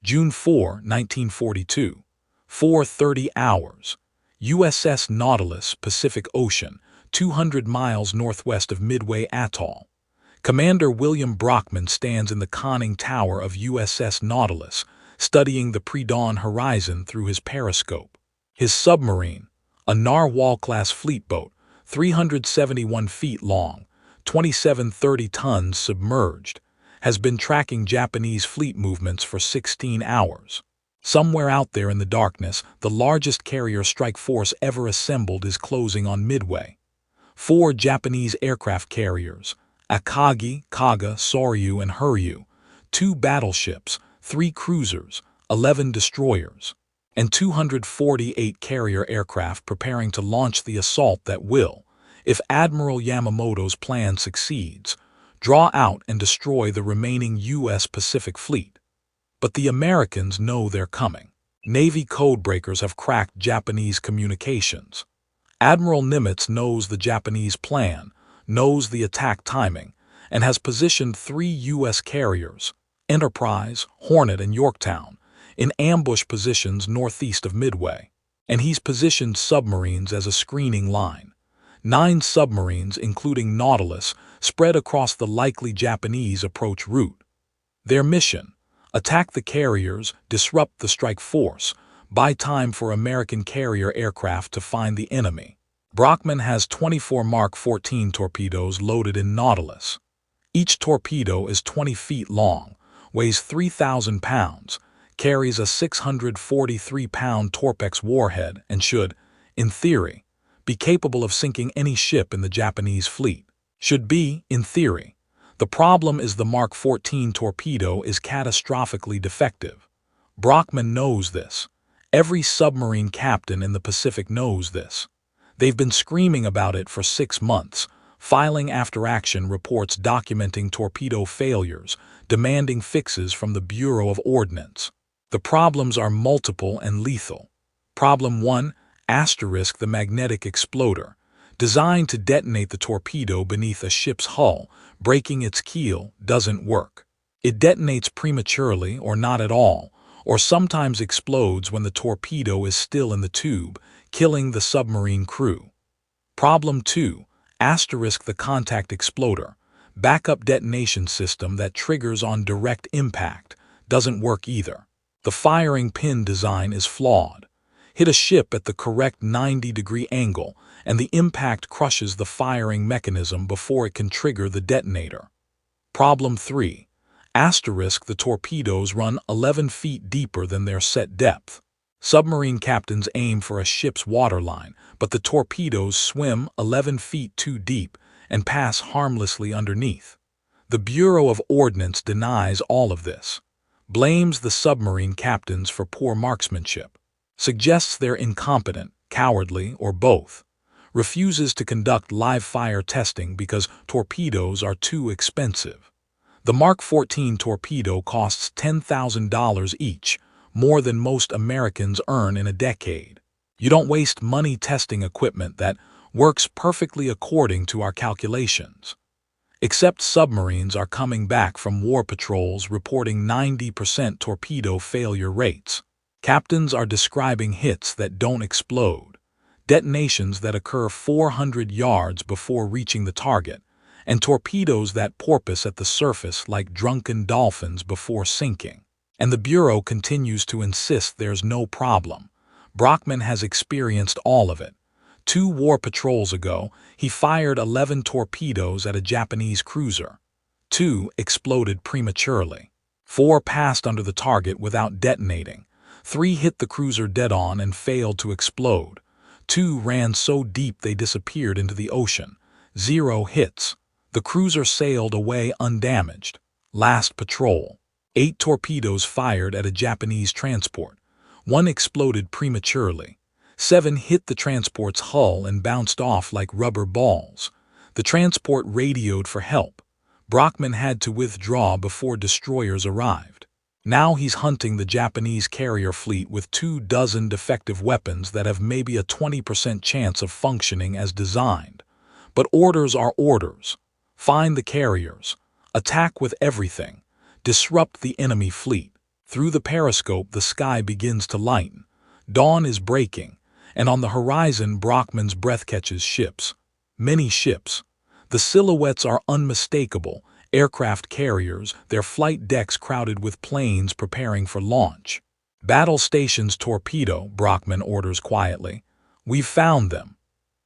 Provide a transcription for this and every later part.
June 4, 1942, 4:30 hours. USS Nautilus, Pacific Ocean, 200 miles northwest of Midway Atoll. Commander William Brockman stands in the conning tower of USS Nautilus, studying the pre-dawn horizon through his periscope. His submarine, a Narwhal-class fleet boat, 371 feet long, 2730 tons submerged, has been tracking Japanese fleet movements for 16 hours. Somewhere out there in the darkness, the largest carrier strike force ever assembled is closing on Midway. 4 Japanese aircraft carriers, Akagi, Kaga, Soryu, and Huryu, 2 battleships, 3 cruisers, 11 destroyers, and 248 carrier aircraft preparing to launch the assault that will, if Admiral Yamamoto's plan succeeds, draw out and destroy the remaining U.S. Pacific Fleet. But the Americans know they're coming. Navy codebreakers have cracked Japanese communications. Admiral Nimitz knows the Japanese plan, knows the attack timing, and has positioned 3 U.S. carriers, Enterprise, Hornet, and Yorktown, in ambush positions northeast of Midway. And he's positioned submarines as a screening line. 9 submarines, including Nautilus, spread across the likely Japanese approach route. Their mission: attack the carriers, disrupt the strike force, buy time for American carrier aircraft to find the enemy. Brockman has 24 Mark 14 torpedoes loaded in Nautilus. Each torpedo is 20 feet long, weighs 3,000 pounds, carries a 643-pound Torpex warhead, and should, in theory, be capable of sinking any ship in the Japanese fleet. Should be, in theory. The problem is the Mark 14 torpedo is catastrophically defective. Brockman knows this. Every submarine captain in the Pacific knows this. They've been screaming about it for 6 months, filing after-action reports documenting torpedo failures, demanding fixes from the Bureau of Ordnance. The problems are multiple and lethal. Problem 1, the magnetic exploder, designed to detonate the torpedo beneath a ship's hull, breaking its keel, doesn't work. It detonates prematurely or not at all, or sometimes explodes when the torpedo is still in the tube, killing the submarine crew. Problem 2, the contact exploder, backup detonation system that triggers on direct impact, doesn't work either. The firing pin design is flawed. Hit a ship at the correct 90-degree angle, and the impact crushes the firing mechanism before it can trigger the detonator. Problem 3, the torpedoes run 11 feet deeper than their set depth. Submarine captains aim for a ship's waterline, but the torpedoes swim 11 feet too deep and pass harmlessly underneath. The Bureau of Ordnance denies all of this, blames the submarine captains for poor marksmanship, suggests they're incompetent, cowardly, or both, refuses to conduct live-fire testing because torpedoes are too expensive. The Mark 14 torpedo costs $10,000 each, more than most Americans earn in a decade. You don't waste money testing equipment that works perfectly according to our calculations. Except submarines are coming back from war patrols reporting 90% torpedo failure rates. Captains are describing hits that don't explode, detonations that occur 400 yards before reaching the target, and torpedoes that porpoise at the surface like drunken dolphins before sinking. And the Bureau continues to insist there's no problem. Brockman has experienced all of it. 2 war patrols ago, he fired 11 torpedoes at a Japanese cruiser. 2 exploded prematurely. 4 passed under the target without detonating. 3 hit the cruiser dead-on and failed to explode. 2 ran so deep they disappeared into the ocean. 0 hits. The cruiser sailed away undamaged. Last patrol. 8 torpedoes fired at a Japanese transport. 1 exploded prematurely. 7 hit the transport's hull and bounced off like rubber balls. The transport radioed for help. Brockman had to withdraw before destroyers arrived. Now he's hunting the Japanese carrier fleet with 24 defective weapons that have maybe a 20% chance of functioning as designed. But orders are orders. Find the carriers. Attack with everything. Disrupt the enemy fleet. Through the periscope, the sky begins to lighten. Dawn is breaking, and on the horizon, Brockman's breath catches ships. Many ships. The silhouettes are unmistakable, aircraft carriers, their flight decks crowded with planes preparing for launch. "Battle stations Torpedo," Brockman orders quietly. "We've found them."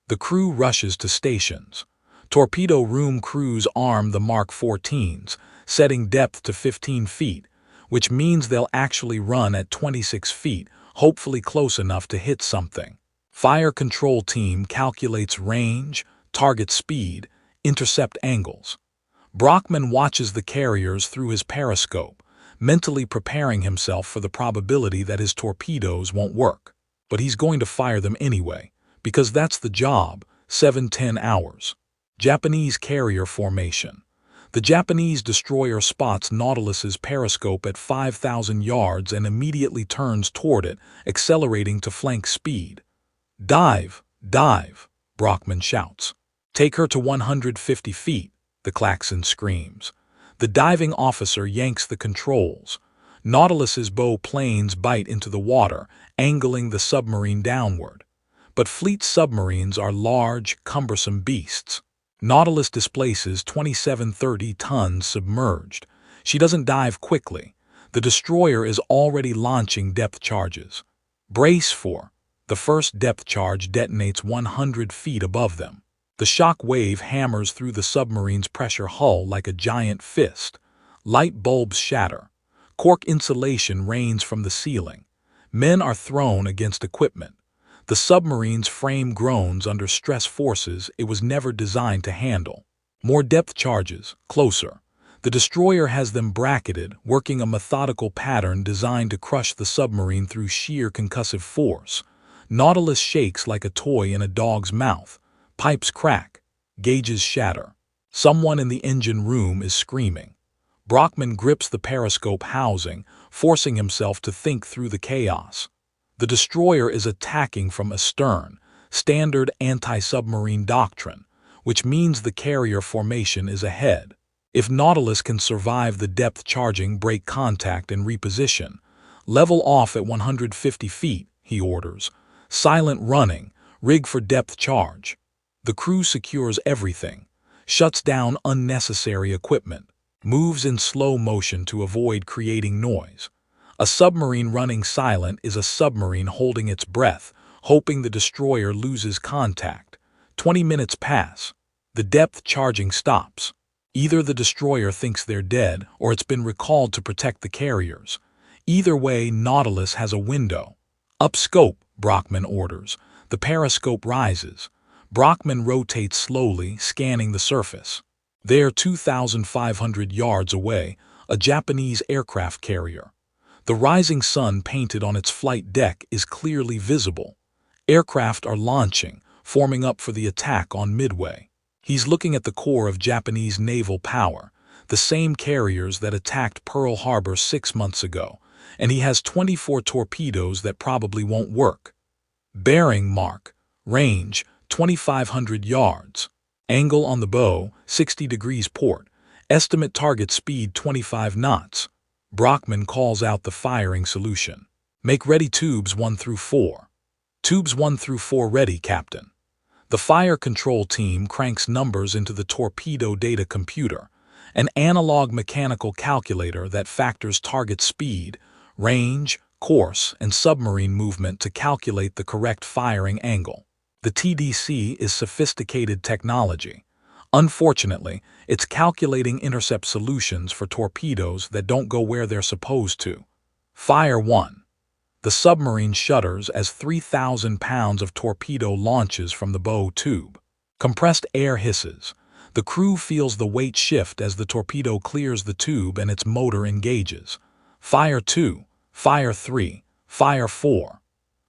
The crew rushes to stations. Torpedo room crews arm the Mark 14s, setting depth to 15 feet, which means they'll actually run at 26 feet, hopefully close enough to hit something. Fire control team calculates range, target speed, intercept angles. Brockman watches the carriers through his periscope, mentally preparing himself for the probability that his torpedoes won't work. But he's going to fire them anyway, because that's the job, 7-10 hours. Japanese carrier formation. The Japanese destroyer spots Nautilus's periscope at 5,000 yards and immediately turns toward it, accelerating to flank speed. "Dive! Dive!" Brockman shouts. "Take her to 150 feet, the klaxon screams. The diving officer yanks the controls. Nautilus's bow planes bite into the water, angling the submarine downward. But fleet submarines are large, cumbersome beasts. Nautilus displaces 27-30 tons submerged. She doesn't dive quickly. The destroyer is already launching depth charges. Brace for. The first depth charge detonates 100 feet above them. The shock wave hammers through the submarine's pressure hull like a giant fist. Light bulbs shatter. Cork insulation rains from the ceiling. Men are thrown against equipment. The submarine's frame groans under stress forces it was never designed to handle. More depth charges, closer. The destroyer has them bracketed, working a methodical pattern designed to crush the submarine through sheer concussive force. Nautilus shakes like a toy in a dog's mouth. Pipes crack. Gauges shatter. Someone in the engine room is screaming. Brockman grips the periscope housing, forcing himself to think through the chaos. The destroyer is attacking from astern, standard anti-submarine doctrine, which means the carrier formation is ahead. If Nautilus can survive the depth charging, break contact, and reposition, level off at 150 feet, he orders. Silent running, rig for depth charge. The crew secures everything, shuts down unnecessary equipment, moves in slow motion to avoid creating noise. A submarine running silent is a submarine holding its breath, hoping the destroyer loses contact. 20 minutes pass. The depth charging stops. Either the destroyer thinks they're dead or it's been recalled to protect the carriers. Either way, Nautilus has a window. Up scope, Brockman orders. The periscope rises. Brockman rotates slowly, scanning the surface. There, 2,500 yards away, a Japanese aircraft carrier. The rising sun painted on its flight deck is clearly visible. Aircraft are launching, forming up for the attack on Midway. He's looking at the core of Japanese naval power, the same carriers that attacked Pearl Harbor 6 months ago, and he has 24 torpedoes that probably won't work. Bearing mark, range, 2,500 yards. Angle on the bow, 60 degrees port. Estimate target speed 25 knots. Brockman calls out the firing solution. "Make ready tubes 1 through 4. Tubes 1 through 4 ready, Captain." The fire control team cranks numbers into the torpedo data computer, an analog mechanical calculator that factors target speed, range, course, and submarine movement to calculate the correct firing angle. The TDC is sophisticated technology. Unfortunately, it's calculating intercept solutions for torpedoes that don't go where they're supposed to. Fire 1. The submarine shudders as 3,000 pounds of torpedo launches from the bow tube. Compressed air hisses. The crew feels the weight shift as the torpedo clears the tube and its motor engages. Fire 2. Fire 3. Fire 4.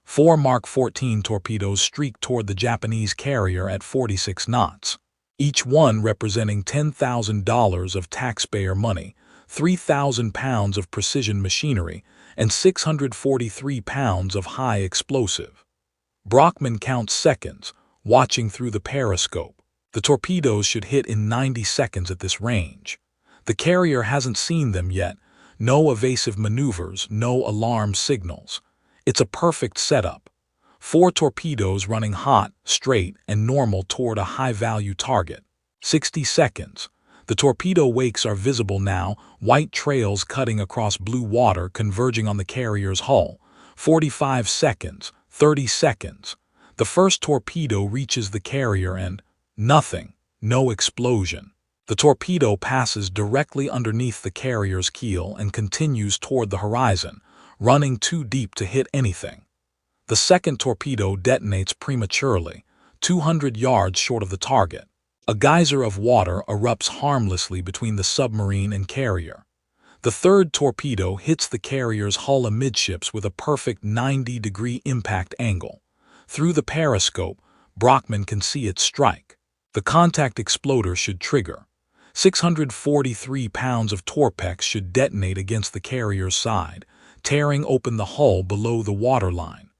4 Mark 14 torpedoes streak toward the Japanese carrier at 46 knots. Each one representing $10,000 of taxpayer money, 3,000 pounds of precision machinery, and 643 pounds of high explosive. Brockman counts seconds, watching through the periscope. The torpedoes should hit in 90 seconds at this range. The carrier hasn't seen them yet, No evasive maneuvers, no alarm signals. It's a perfect setup. 4 torpedoes running hot, straight, and normal toward a high-value target. 60 seconds. The torpedo wakes are visible now, white trails cutting across blue water converging on the carrier's hull. 45 seconds. 30 seconds. The first torpedo reaches the carrier and nothing. No explosion. The torpedo passes directly underneath the carrier's keel and continues toward the horizon, running too deep to hit anything. The second torpedo detonates prematurely, 200 yards short of the target. A geyser of water erupts harmlessly between the submarine and carrier. The third torpedo hits the carrier's hull amidships with a perfect 90-degree impact angle. Through the periscope, Brockman can see it strike. The contact exploder should trigger. 643 pounds of torpex should detonate against the carrier's side, tearing open the hull below the waterline.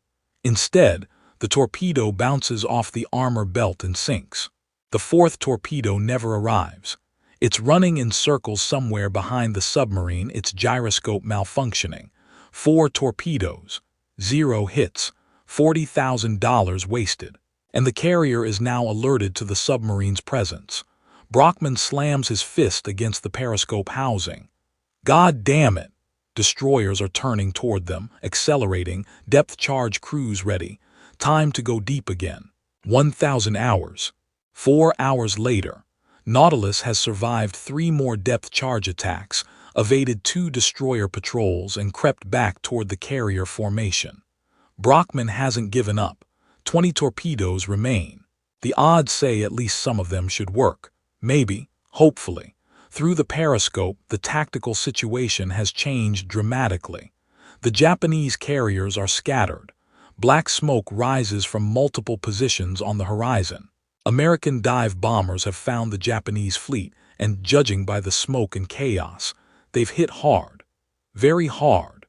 Instead, the torpedo bounces off the armor belt and sinks. The fourth torpedo never arrives. It's running in circles somewhere behind the submarine, its gyroscope malfunctioning. 4 torpedoes, 0 hits, $40,000 wasted. And the carrier is now alerted to the submarine's presence. Brockman slams his fist against the periscope housing. God damn it! Destroyers are turning toward them, accelerating, depth charge crews ready. Time to go deep again. 1,000 hours. 4 hours later, Nautilus has survived 3 more depth charge attacks, evaded 2 destroyer patrols, and crept back toward the carrier formation. Brockman hasn't given up. 20 torpedoes remain. The odds say at least some of them should work. Maybe, hopefully. Through the periscope, the tactical situation has changed dramatically. The Japanese carriers are scattered. Black smoke rises from multiple positions on the horizon. American dive bombers have found the Japanese fleet, and judging by the smoke and chaos, they've hit hard. Very hard.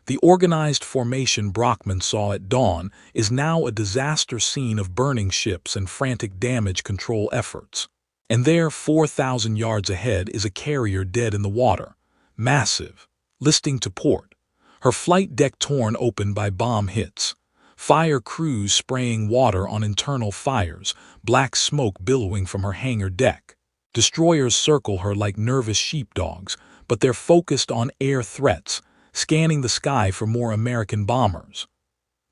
The organized formation Brockman saw at dawn is now a disaster scene of burning ships and frantic damage control efforts. And there, 4,000 yards ahead, is a carrier dead in the water. Massive. Listing to port. Her flight deck torn open by bomb hits. Fire crews spraying water on internal fires, black smoke billowing from her hangar deck. Destroyers circle her like nervous sheepdogs, but they're focused on air threats, scanning the sky for more American bombers.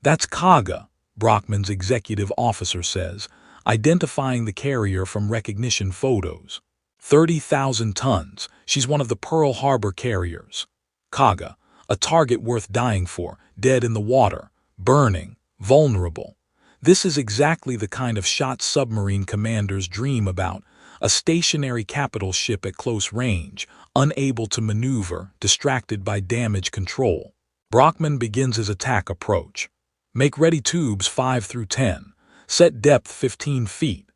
That's Kaga, Brockman's executive officer says, identifying the carrier from recognition photos. 30,000 tons. She's one of the Pearl Harbor carriers. Kaga, a target worth dying for, dead in the water, burning, vulnerable. This is exactly the kind of shot submarine commanders dream about, a stationary capital ship at close range, unable to maneuver, distracted by damage control. Brockman begins his attack approach. Make ready tubes 5 through 10. Set depth 15 feet,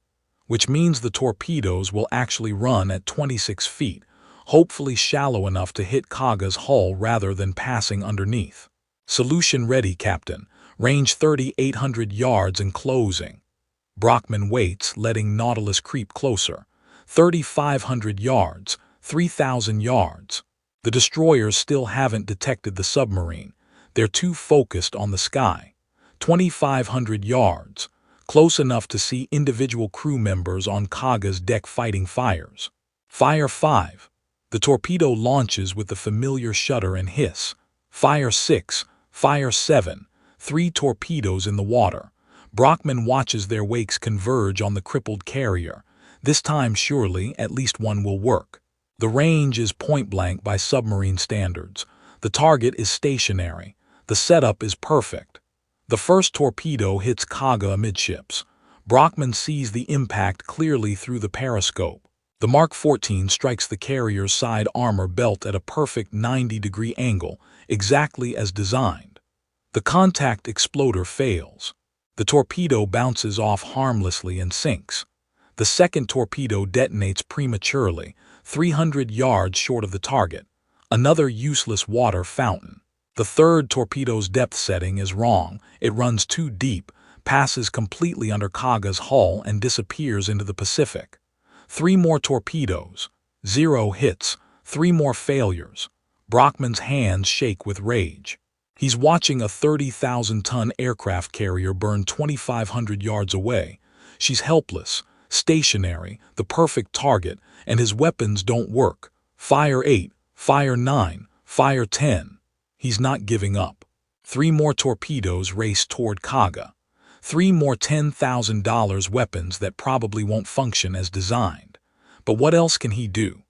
which means the torpedoes will actually run at 26 feet, hopefully shallow enough to hit Kaga's hull rather than passing underneath. Solution ready, Captain. Range 3,800 yards and closing. Brockman waits, letting Nautilus creep closer. 3,500 yards, 3,000 yards. The destroyers still haven't detected the submarine. They're too focused on the sky. 2,500 yards. Close enough to see individual crew members on Kaga's deck fighting fires. Fire 5. The torpedo launches with the familiar shudder and hiss. Fire 6. Fire 7. 3 torpedoes in the water. Brockman watches their wakes converge on the crippled carrier. This time, surely, at least one will work. The range is point-blank by submarine standards. The target is stationary. The setup is perfect. The first torpedo hits Kaga amidships. Brockman sees the impact clearly through the periscope. The Mark 14 strikes the carrier's side armor belt at a perfect 90-degree angle, exactly as designed. The contact exploder fails. The torpedo bounces off harmlessly and sinks. The second torpedo detonates prematurely, 300 yards short of the target. Another useless water fountain. The third torpedo's depth setting is wrong. It runs too deep, passes completely under Kaga's hull, and disappears into the Pacific. 3 more torpedoes. 0 hits. 3 more failures. Brockman's hands shake with rage. He's watching a 30,000-ton aircraft carrier burn 2,500 yards away. She's helpless, stationary, the perfect target, and his weapons don't work. Fire 8, fire 9, fire 10. He's not giving up. 3 more torpedoes race toward Kaga. 3 more $10,000 weapons that probably won't function as designed. But what else can he do?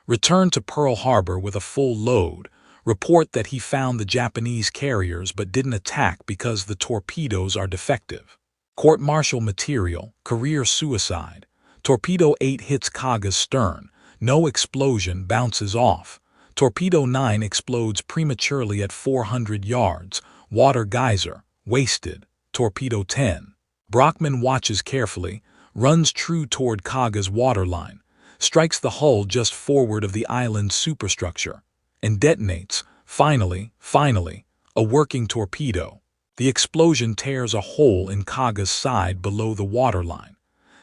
Return to Pearl Harbor with a full load, report that he found the Japanese carriers but didn't attack because the torpedoes are defective. Court-martial material, career suicide. Torpedo 8 hits Kaga's stern, no explosion, bounces off. Torpedo 9 explodes prematurely at 400 yards, water geyser, wasted. Torpedo 10. Brockman watches carefully, runs true toward Kaga's waterline, strikes the hull just forward of the island's superstructure, and detonates, finally, a working torpedo. The explosion tears a hole in Kaga's side below the waterline.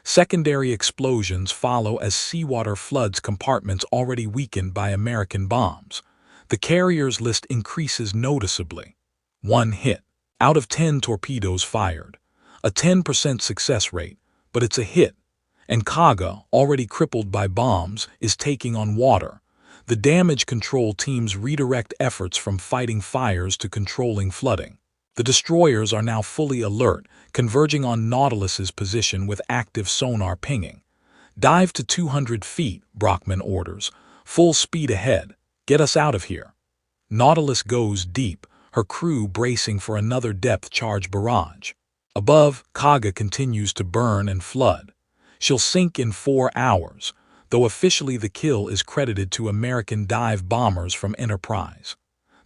Secondary explosions follow as seawater floods compartments already weakened by American bombs. The carrier's list increases noticeably. 1 hit. Out of 10 torpedoes fired. A 10% success rate, but it's a hit. And Kaga, already crippled by bombs, is taking on water. The damage control teams redirect efforts from fighting fires to controlling flooding. The destroyers are now fully alert, converging on Nautilus's position with active sonar pinging. Dive to 200 feet, Brockman orders. Full speed ahead. Get us out of here. Nautilus goes deep, her crew bracing for another depth charge barrage. Above, Kaga continues to burn and flood. She'll sink in 4 hours, though officially the kill is credited to American dive bombers from Enterprise.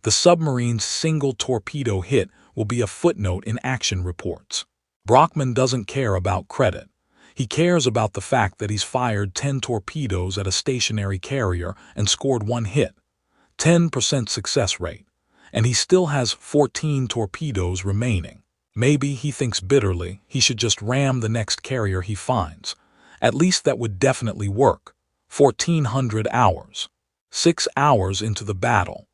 The submarine's single torpedo hit will be a footnote in action reports. Brockman doesn't care about credit. He cares about the fact that he's fired 10 torpedoes at a stationary carrier and scored 1 hit. 10% success rate. And he still has 14 torpedoes remaining. Maybe, he thinks bitterly, he should just ram the next carrier he finds. At least that would definitely work. 1,400 hours. 6 hours into the battle.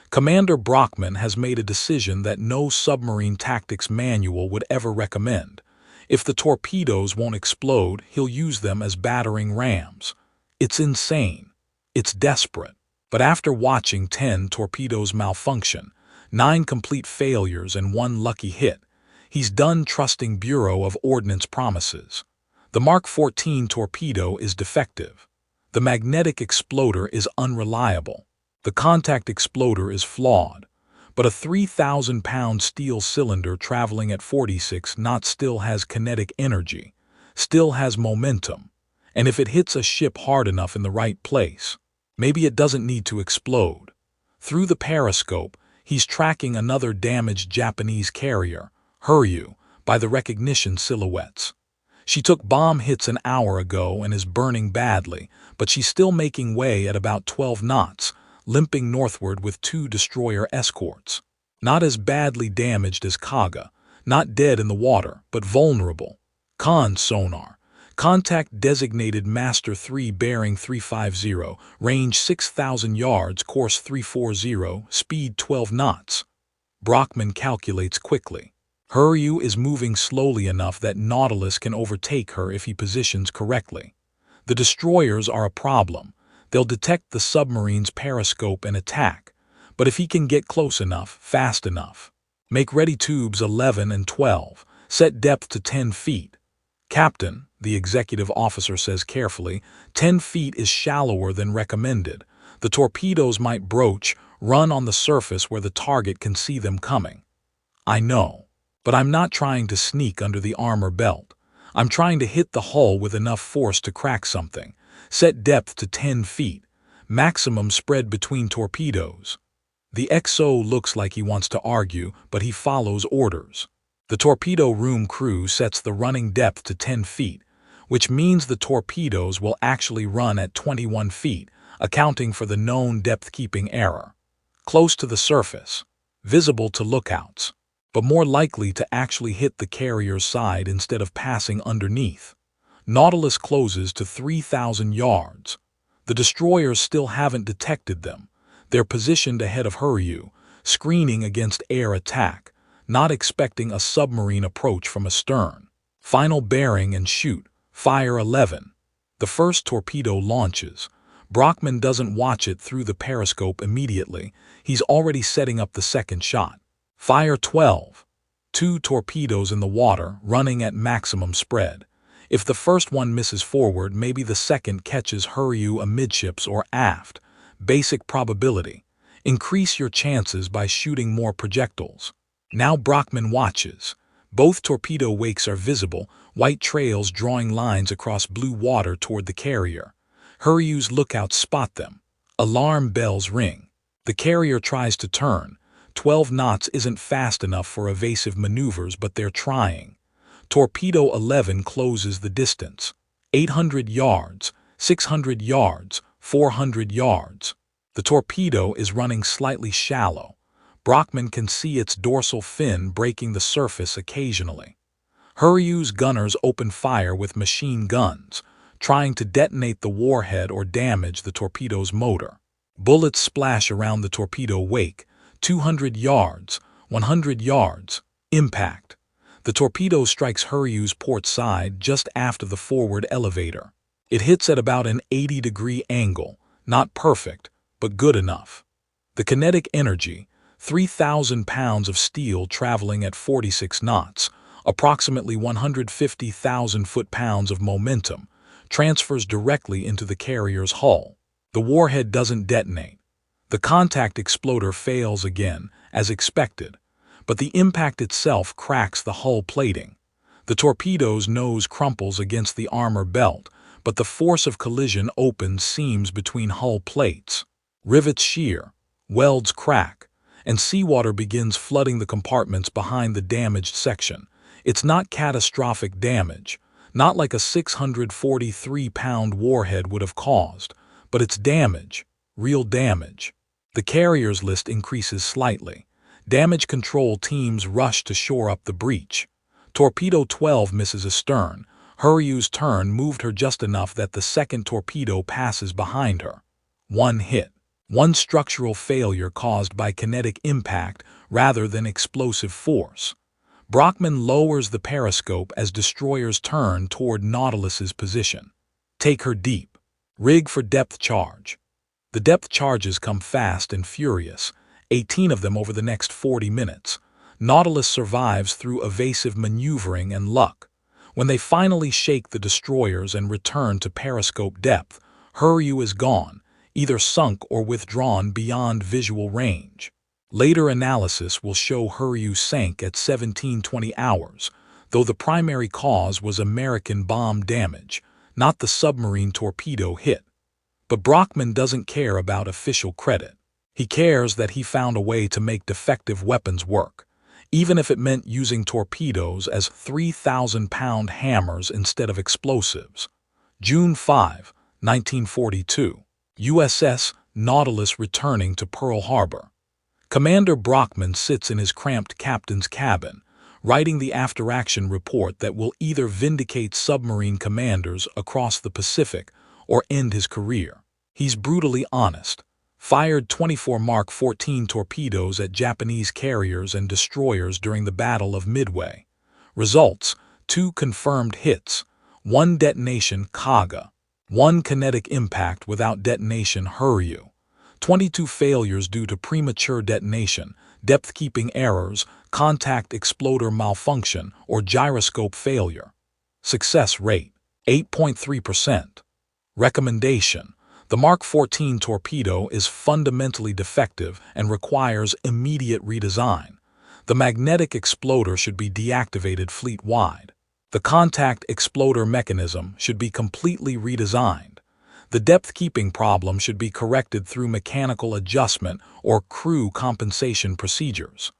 Commander Brockman has made a decision that no submarine tactics manual would ever recommend. If the torpedoes won't explode, he'll use them as battering rams. It's insane. It's desperate. But after watching 10 torpedoes malfunction, 9 complete failures and 1 lucky hit, he's done trusting Bureau of Ordnance promises. The Mark 14 torpedo is defective. The magnetic exploder is unreliable. The contact exploder is flawed. But a 3,000-pound steel cylinder traveling at 46 knots still has kinetic energy, still has momentum. And if it hits a ship hard enough in the right place, maybe it doesn't need to explode. Through the periscope, he's tracking another damaged Japanese carrier, Huryu, by the recognition silhouettes. She took bomb hits an hour ago and is burning badly, but she's still making way at about 12 knots, limping northward with 2 destroyer escorts. Not as badly damaged as Kaga, not dead in the water, but vulnerable. Con sonar. Contact designated Master 3 bearing 350, range 6,000 yards, course 340, speed 12 knots. Brockman calculates quickly. Huryu is moving slowly enough that Nautilus can overtake her if he positions correctly. The destroyers are a problem. They'll detect the submarine's periscope and attack, but if he can get close enough, fast enough. Make ready tubes 11 and 12, set depth to 10 feet. Captain, the executive officer says carefully, 10 feet is shallower than recommended. The torpedoes might broach, run on the surface where the target can see them coming. I know, but I'm not trying to sneak under the armor belt. I'm trying to hit the hull with enough force to crack something. Set depth to 10 feet. Maximum spread between torpedoes. The XO looks like he wants to argue, but he follows orders. The torpedo room crew sets the running depth to 10 feet, which means the torpedoes will actually run at 21 feet, accounting for the known depth-keeping error. Close to the surface, visible to lookouts, but more likely to actually hit the carrier's side instead of passing underneath. Nautilus closes to 3,000 yards. The destroyers still haven't detected them. They're positioned ahead of Huryu, screening against air attack, not expecting a submarine approach from astern. Final bearing and shoot. Fire 11. The first torpedo launches. Brockman doesn't watch it through the periscope immediately. He's already setting up the second shot. Fire 12. 2 torpedoes in the water, running at maximum spread. If the first one misses forward, maybe the second catches Huryu amidships or aft. Basic probability. Increase your chances by shooting more projectiles. Now Brockman watches. Both torpedo wakes are visible, white trails drawing lines across blue water toward the carrier. Huryu's lookouts spot them. Alarm bells ring. The carrier tries to turn. 12 knots isn't fast enough for evasive maneuvers, but they're trying. Torpedo 11 closes the distance. 800 yards, 600 yards, 400 yards. The torpedo is running slightly shallow. Brockman can see its dorsal fin breaking the surface occasionally. Huryu's gunners open fire with machine guns, trying to detonate the warhead or damage the torpedo's motor. Bullets splash around the torpedo wake. 200 yards, 100 yards. Impact. The torpedo strikes Huryu's port side just after the forward elevator. It hits at about an 80-degree angle, not perfect, but good enough. The kinetic energy, 3,000 pounds of steel traveling at 46 knots, approximately 150,000 foot-pounds of momentum, transfers directly into the carrier's hull. The warhead doesn't detonate. The contact exploder fails again, as expected, but the impact itself cracks the hull plating. The torpedo's nose crumples against the armor belt, but the force of collision opens seams between hull plates. Rivets shear, welds crack, and seawater begins flooding the compartments behind the damaged section. It's not catastrophic damage, not like a 643-pound warhead would have caused, but it's damage, real damage. The carrier's list increases slightly. Damage control teams rush to shore up the breach. Torpedo 12 misses astern. Huryu's turn moved her just enough that the second torpedo passes behind her. One hit. One structural failure caused by kinetic impact rather than explosive force. Brockman lowers the periscope as destroyers turn toward Nautilus's position. Take her deep. Rig for depth charge. The depth charges come fast and furious, 18 of them over the next 40 minutes. Nautilus survives through evasive maneuvering and luck. When they finally shake the destroyers and return to periscope depth, Huryu is gone, either sunk or withdrawn beyond visual range. Later analysis will show Huryu sank at 17:20 hours, though the primary cause was American bomb damage, not the submarine torpedo hit. But Brockman doesn't care about official credit. He cares that he found a way to make defective weapons work, even if it meant using torpedoes as 3,000-pound hammers instead of explosives. June 5, 1942. USS Nautilus returning to Pearl Harbor. Commander Brockman sits in his cramped captain's cabin, writing the after-action report that will either vindicate submarine commanders across the Pacific or end his career. He's brutally honest. Fired 24 Mark 14 torpedoes at Japanese carriers and destroyers during the Battle of Midway. Results: 2 confirmed hits, 1 detonation Kaga, 1 kinetic impact without detonation Huryu, 22 failures due to premature detonation, depth-keeping errors, contact exploder malfunction, or gyroscope failure. Success rate: 8.3%. Recommendation: the Mark 14 torpedo is fundamentally defective and requires immediate redesign. The magnetic exploder should be deactivated fleet-wide. The contact exploder mechanism should be completely redesigned. The depth-keeping problem should be corrected through mechanical adjustment or crew compensation procedures.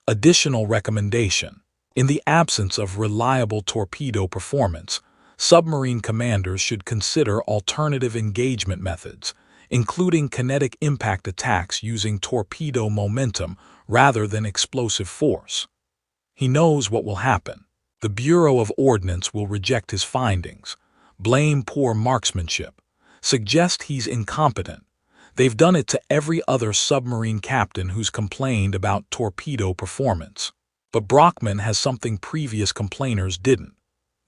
Additional recommendation: in the absence of reliable torpedo performance, submarine commanders should consider alternative engagement methods, including kinetic impact attacks using torpedo momentum rather than explosive force. He knows what will happen. The Bureau of Ordnance will reject his findings, blame poor marksmanship, suggest he's incompetent. They've done it to every other submarine captain who's complained about torpedo performance. But Brockman has something previous complainers didn't.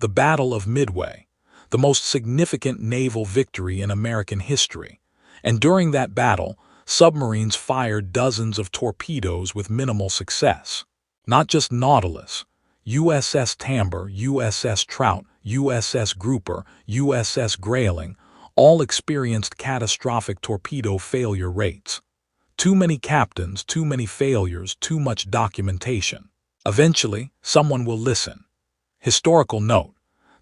The Battle of Midway, the most significant naval victory in American history. And during that battle, submarines fired dozens of torpedoes with minimal success. Not just Nautilus, USS Tamber, USS Trout, USS Grouper, USS Grayling, all experienced catastrophic torpedo failure rates. Too many captains, too many failures, too much documentation. Eventually, someone will listen. Historical note.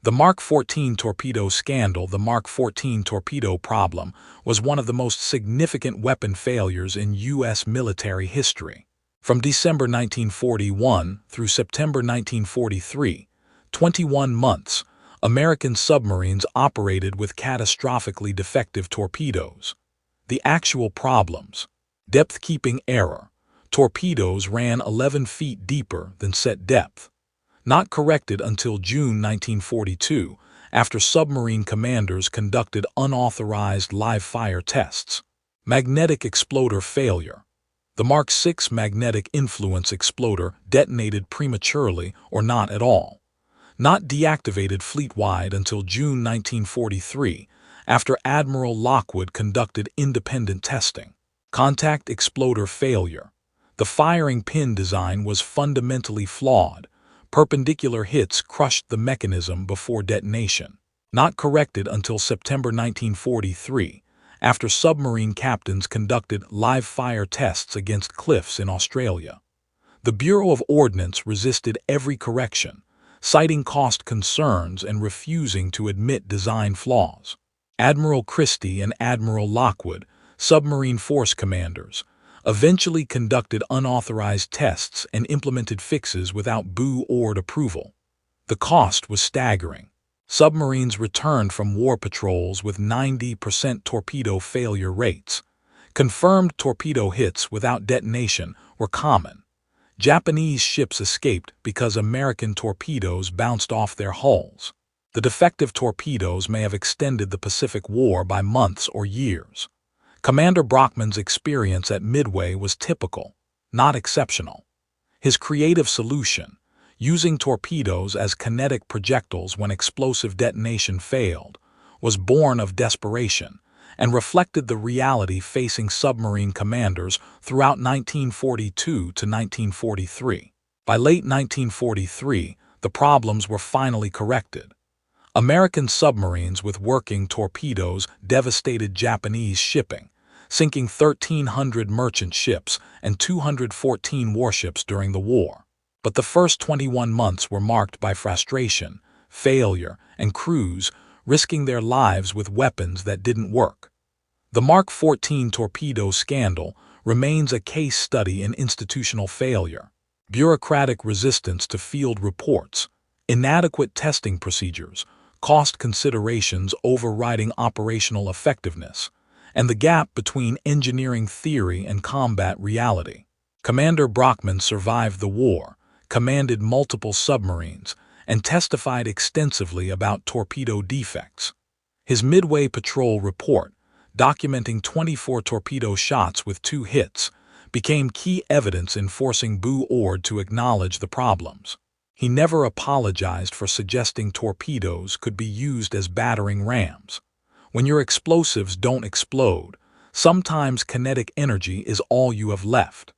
The Mark 14 torpedo scandal, the Mark 14 torpedo problem, was one of the most significant weapon failures in U.S. military history. From December 1941 through September 1943, 21 months, American submarines operated with catastrophically defective torpedoes. The actual problems: depth-keeping error. Torpedoes ran 11 feet deeper than set depth. Not corrected until June 1942, after submarine commanders conducted unauthorized live-fire tests. Magnetic exploder failure. The Mark 6 magnetic influence exploder detonated prematurely or not at all. Not deactivated fleet-wide until June 1943, after Admiral Lockwood conducted independent testing. Contact exploder failure. The firing pin design was fundamentally flawed. Perpendicular hits crushed the mechanism before detonation. Not corrected until September 1943, after submarine captains conducted live-fire tests against cliffs in Australia. The Bureau of Ordnance resisted every correction, citing cost concerns and refusing to admit design flaws. Admiral Christie and Admiral Lockwood, submarine force commanders, eventually conducted unauthorized tests and implemented fixes without Bureau of Ordnance approval. The cost was staggering. Submarines returned from war patrols with 90% torpedo failure rates. Confirmed torpedo hits without detonation were common. Japanese ships escaped because American torpedoes bounced off their hulls. The defective torpedoes may have extended the Pacific War by months or years. Commander Brockman's experience at Midway was typical, not exceptional. His creative solution, using torpedoes as kinetic projectiles when explosive detonation failed, was born of desperation and reflected the reality facing submarine commanders throughout 1942 to 1943. By late 1943, the problems were finally corrected. American submarines with working torpedoes devastated Japanese shipping, sinking 1,300 merchant ships and 214 warships during the war. But the first 21 months were marked by frustration, failure, and crews risking their lives with weapons that didn't work. The Mark 14 torpedo scandal remains a case study in institutional failure, bureaucratic resistance to field reports, inadequate testing procedures, cost considerations overriding operational effectiveness, and the gap between engineering theory and combat reality. Commander Brockman survived the war, commanded multiple submarines, and testified extensively about torpedo defects. His Midway Patrol report, documenting 24 torpedo shots with 2 hits, became key evidence in forcing Bureau of Ordnance to acknowledge the problems. He never apologized for suggesting torpedoes could be used as battering rams. When your explosives don't explode, sometimes kinetic energy is all you have left.